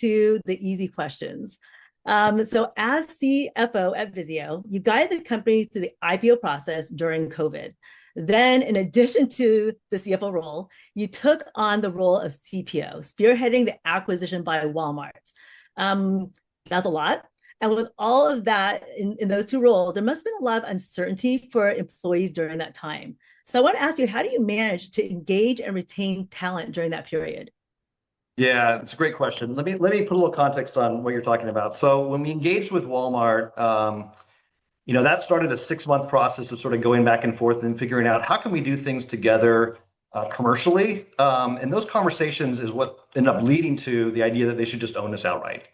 to the easy questions. So as CFO at Vizio, you guided the company through the IPO process during COVID. Then, in addition to the CFO role, you took on the role of CPO, spearheading the acquisition by Walmart. That's a lot. And with all of that in those two roles, there must have been a lot of uncertainty for employees during that time. So I want to ask you, how do you manage to engage and retain talent during that period? Yeah, it's a great question. Let me put a little context on what you're talking about. So when we engaged with Walmart, that started a 6-month process of sort of going back and forth and figuring out how can we do things together commercially. And those conversations is what ended up leading to the idea that they should just own us outright.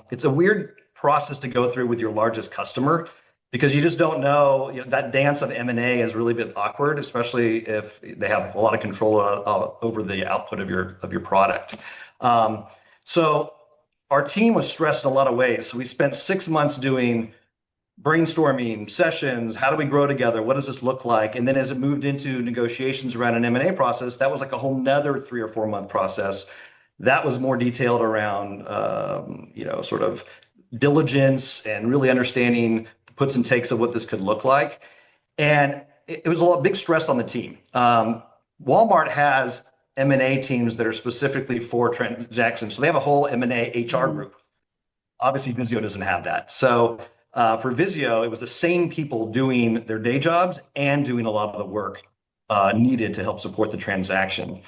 It's a weird process to go through with your largest customer because you just don't know, that dance of M&A has really been awkward, especially if they have a lot of control over the output of your product. So our team was stressed in a lot of ways. So we spent 6 months doing brainstorming sessions. How do we grow together? What does this look like? And then as it moved into negotiations around an M&A process, that was like a whole nother 3 or 4 month process. That was more detailed around, sort of diligence and really understanding the puts and takes of what this could look like. And it was a big stress on the team. Walmart has M&A teams that are specifically for transactions. So they have a whole M&A HR group. Obviously, Vizio doesn't have that. So for Vizio, it was the same people doing their day jobs and doing a lot of the work needed to help support the transaction.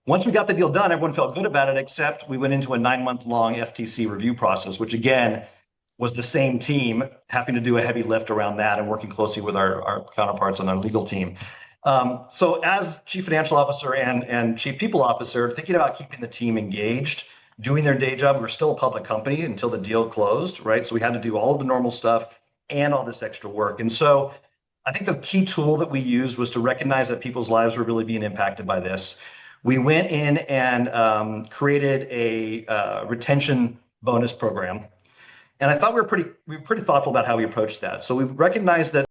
Once we got the deal done, everyone felt good about it, except we went into a 9-month-long FTC review process, which again was the same team having to do a heavy lift around that and working closely with our counterparts on our legal team. So as Chief Financial Officer and Chief People Officer, thinking about keeping the team engaged, doing their day job. We were still a public company until the deal closed, right? So we had to do all of the normal stuff and all this extra work. And so I think the key tool that we used was to recognize that people's lives were really being impacted by this. We went in and created a retention bonus program. And I thought we were pretty thoughtful about how we approached that. So we recognized that